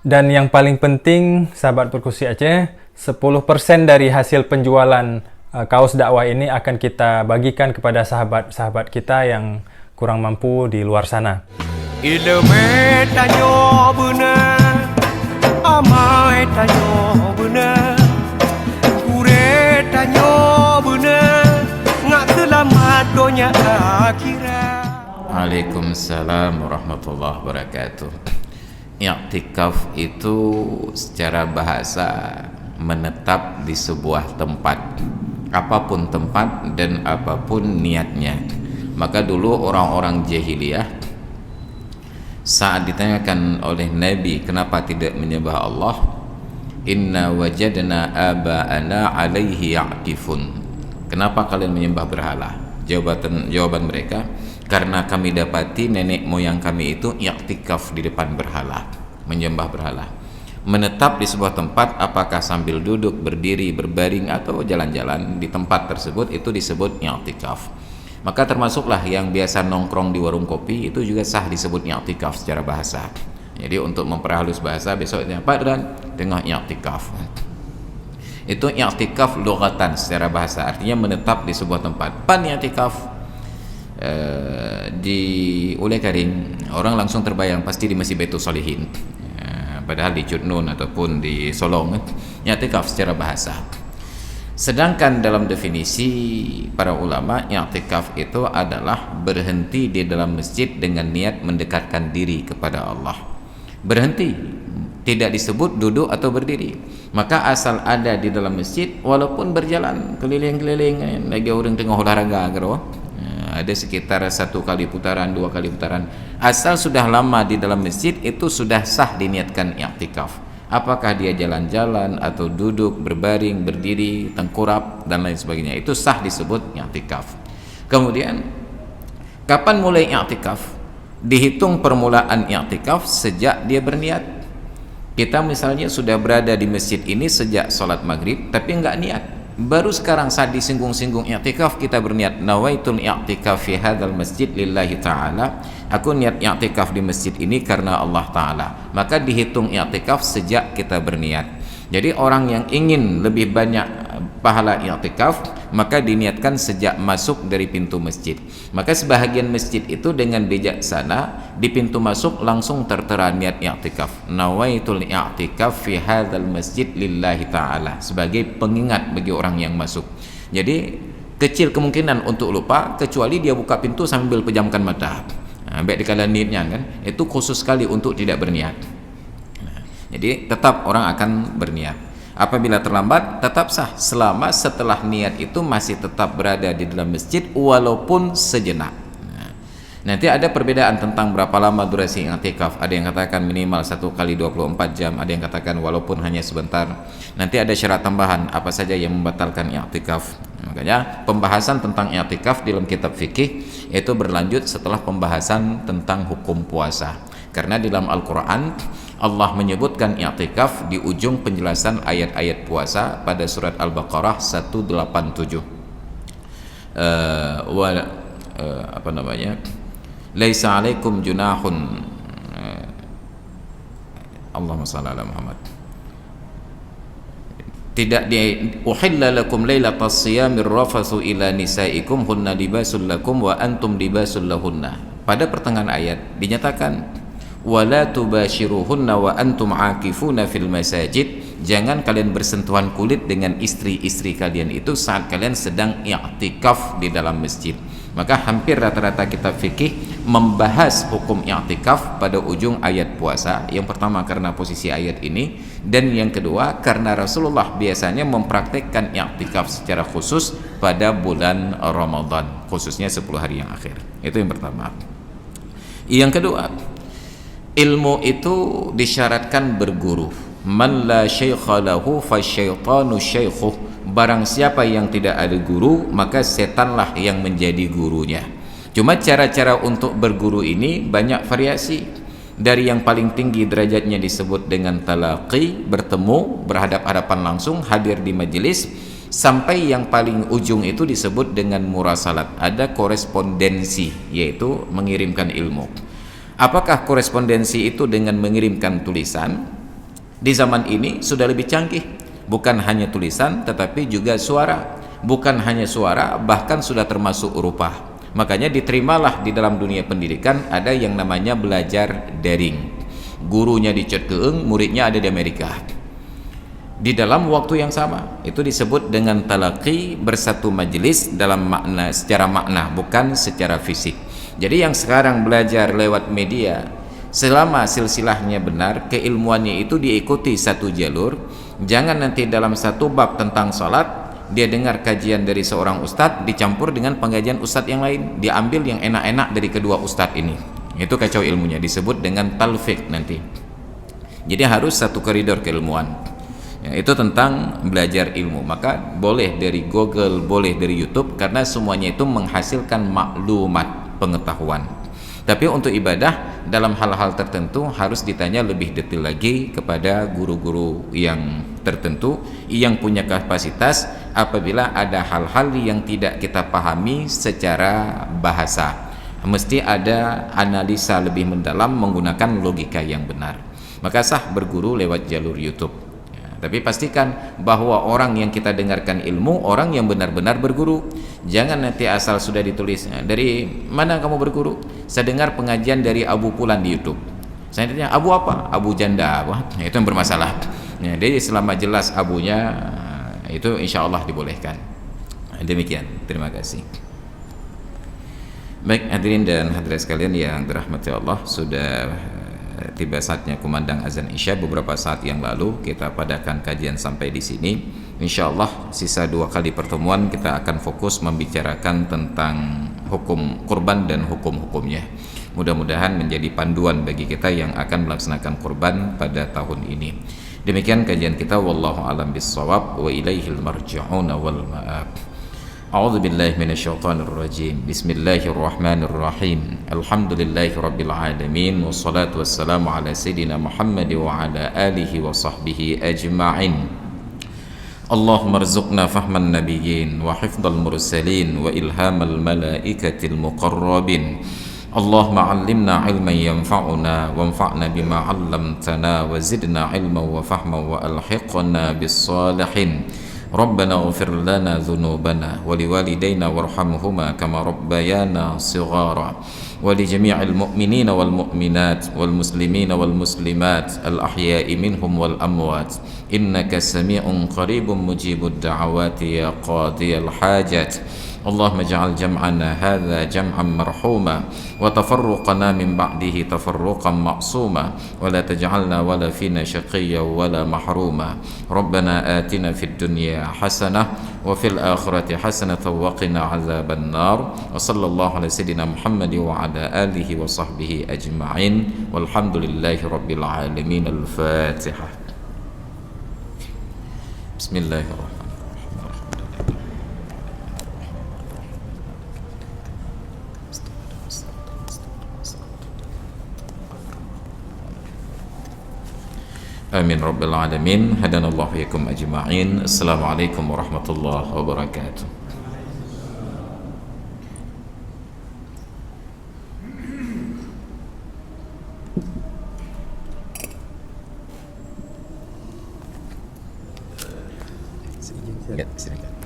Dan yang paling penting, sahabat Perkusi Aceh, 10% dari hasil penjualan kaos dakwah ini akan kita bagikan kepada sahabat-sahabat kita yang kurang mampu di luar sana. Ilmu tanyo benar, amai tanyo benar, kure tanyo benar, ngak selamat dunia akhirat. Waalaikumsalam warahmatullahi wabarakatuh. I'tikaf itu secara bahasa menetap di sebuah tempat, apapun tempat dan apapun niatnya. Maka dulu orang-orang jahiliyah saat ditanyakan oleh Nabi kenapa tidak menyembah Allah, inna wajadna aba'ana alaihi ya'tifun, kenapa kalian menyembah berhala? Jawaban mereka, karena kami dapati nenek moyang kami itu i'tikaf di depan berhala, menyembah berhala. Menetap di sebuah tempat, apakah sambil duduk, berdiri, berbaring atau jalan-jalan di tempat tersebut, itu disebut i'tikaf. Maka termasuklah yang biasa nongkrong di warung kopi, itu juga sah disebut i'tikaf secara bahasa. Jadi untuk memperhalus bahasa, besoknya Pak Dan tengah i'tikaf. Itu i'tikaf lughatan secara bahasa, artinya menetap di sebuah tempat. Pan i'tikaf di Ule Karing, orang langsung terbayang pasti di Masjid Baitul Shalihin, padahal di Cudnun ataupun di Solong, i'tikaf secara bahasa. Sedangkan dalam definisi para ulama, i'tikaf itu adalah berhenti di dalam masjid dengan niat mendekatkan diri kepada Allah. Berhenti, tidak disebut duduk atau berdiri. Maka asal ada di dalam masjid, walaupun berjalan keliling-keliling, lagi orang tengah olahraga gitu, ada sekitar 1 kali putaran, 2 kali putaran, asal sudah lama di dalam masjid, itu sudah sah diniatkan i'tikaf. Apakah dia jalan-jalan atau duduk, berbaring, berdiri, tengkurap dan lain sebagainya, itu sah disebut i'tikaf. Kemudian kapan mulai i'tikaf? Dihitung permulaan i'tikaf sejak dia berniat. Kita misalnya sudah berada di masjid ini sejak sholat maghrib tapi enggak niat, baru sekarang saat disinggung-singgung i'tikaf kita berniat, nawaitul i'tikaf fi hadzal masjid lillahi ta'ala, aku niat i'tikaf di masjid ini karena Allah Ta'ala, maka dihitung i'tikaf sejak kita berniat. Jadi orang yang ingin lebih banyak pahala i'tikaf, maka diniatkan sejak masuk dari pintu masjid. Maka sebahagian masjid itu dengan bijaksana di pintu masuk langsung tertera niat i'tikaf, nawaitul i'tikaf fi hadzal masjid lillahi ta'ala, sebagai pengingat bagi orang yang masuk. Jadi kecil kemungkinan untuk lupa, kecuali dia buka pintu sambil pejamkan mata. Baik dikala niatnya kan, itu khusus sekali untuk tidak berniat. Jadi tetap orang akan berniat. Apabila terlambat tetap sah selama setelah niat itu masih tetap berada di dalam masjid walaupun sejenak. Nanti ada perbedaan tentang berapa lama durasi i'tikaf. Ada yang katakan minimal 1 kali 24 jam, ada yang katakan walaupun hanya sebentar. Nanti ada syarat tambahan apa saja yang membatalkan i'tikaf. Makanya pembahasan tentang i'tikaf dalam kitab fikih itu berlanjut setelah pembahasan tentang hukum puasa. Karena di dalam Al-Quran Allah menyebutkan i'tikaf di ujung penjelasan ayat-ayat puasa pada surat Al-Baqarah 187. Apa namanya? Laisa 'alaikum junahun. Allahumma shalli ala Muhammad. Tidak di uhilla lakum lailatas siyamir rafathu ila nisaikum hunna libasul lakum wa antum libasul lahunna. Pada pertengahan ayat dinyatakan wala tubashiruhunna wa antum aakifuna fil masajid, jangan kalian bersentuhan kulit dengan istri-istri kalian itu saat kalian sedang i'tikaf di dalam masjid. Maka hampir rata-rata kitab fikih membahas hukum i'tikaf pada ujung ayat puasa. Yang pertama karena posisi ayat ini, dan yang kedua karena Rasulullah biasanya mempraktekkan i'tikaf secara khusus pada bulan Ramadan, khususnya 10 hari yang akhir. Itu yang pertama. Yang kedua, ilmu itu disyaratkan berguru. Man la syaikha lahu fasyaitanu syaikhuh. Barang siapa yang tidak ada guru, maka setanlah yang menjadi gurunya. Cuma cara-cara untuk berguru ini banyak variasi. Dari yang paling tinggi derajatnya disebut dengan talaqi, bertemu, berhadap-hadapan langsung, hadir di majelis, sampai yang paling ujung itu disebut dengan murasalat. Ada korespondensi, yaitu mengirimkan ilmu. Apakah korespondensi itu dengan mengirimkan tulisan? Di zaman ini sudah lebih canggih, bukan hanya tulisan tetapi juga suara, bukan hanya suara, bahkan sudah termasuk rupa. Makanya diterimalah di dalam dunia pendidikan ada yang namanya belajar daring. Gurunya di Cetkeeng, muridnya ada di Amerika. Di dalam waktu yang sama, itu disebut dengan talaqi, bersatu majelis dalam makna, secara makna, bukan secara fisik. Jadi yang sekarang belajar lewat media, selama silsilahnya benar, keilmuannya itu diikuti satu jalur. Jangan nanti dalam satu bab tentang salat dia dengar kajian dari seorang ustadz dicampur dengan pengajian ustadz yang lain, dia ambil yang enak-enak dari kedua ustadz ini. Itu kacau ilmunya, disebut dengan talfiq nanti. Jadi harus satu koridor keilmuan. Ya, itu tentang belajar ilmu. Maka boleh dari Google, boleh dari YouTube, karena semuanya itu menghasilkan maklumat, pengetahuan. Tapi untuk ibadah dalam hal-hal tertentu harus ditanya lebih detail lagi kepada guru-guru yang tertentu yang punya kapasitas apabila ada hal-hal yang tidak kita pahami secara bahasa. Mesti ada analisa lebih mendalam menggunakan logika yang benar. Maka sah berguru lewat jalur YouTube. Tapi pastikan bahwa orang yang kita dengarkan ilmu, orang yang benar-benar berguru. Jangan nanti asal sudah ditulis, dari mana kamu berguru? Saya dengar pengajian dari Abu Pulan di YouTube. Saya tanya, Abu apa? Abu Janda. Wah, itu yang bermasalah. Ya, jadi selama jelas abunya, itu insya Allah dibolehkan. Demikian, terima kasih. Baik hadirin dan hadirat sekalian yang dirahmati Allah, sudah tiba saatnya kumandang azan Isya. Beberapa saat yang lalu kita padakan kajian sampai di sini. Insyaallah sisa 2 kali pertemuan kita akan fokus membicarakan tentang hukum kurban dan hukum-hukumnya. Mudah-mudahan menjadi panduan bagi kita yang akan melaksanakan kurban pada tahun ini. Demikian kajian kita, wallahu alam bissawab wa ilaihil marji'un wal ma'ab. A'udzu billahi minasyaitonir rajim. Bismillahirrahmanirrahim. Alhamdulillahi rabbil alamin wassalatu wassalamu ala sayidina Muhammad wa ala alihi wa sahbihi ajma'in. Allahumma rzuqna fahman nabiyyin wa hifdzal mursalin wa ilhamal malaikatil muqarrabin. Allahumma 'allimna 'ilman yanfa'una wanfa'na bima 'allamtana wa zidna 'ilman wa fahman wa alhiqna bis salihin. ربنا اغفر لنا ذنوبنا ولوالدينا وارحمهما كما ربيانا صغارا ولجميع المؤمنين والمؤمنات والمسلمين والمسلمات الأحياء منهم والأموات إنك سميع قريب مجيب الدعوات يا قاضي الحاجات اللهم اجعل جمعنا هذا جمعا مرحوما وتفرقنا من بعده تفرقا معصوما ولا تجعلنا ولا فينا شقيا ولا محروما ربنا آتنا في الدنيا حسنة وفي الآخرة حسنة وقنا عذاب النار وصلى الله على سيدنا محمد وعلى آله وصحبه أجمعين والحمد لله رب العالمين. الفاتحة. بسم الله الرحمن الرحيم. Amin Rabbil Alamin. Hadanallahu yakum ajma'in. Assalamualaikum warahmatullahi wabarakatuh. Ya, silakan.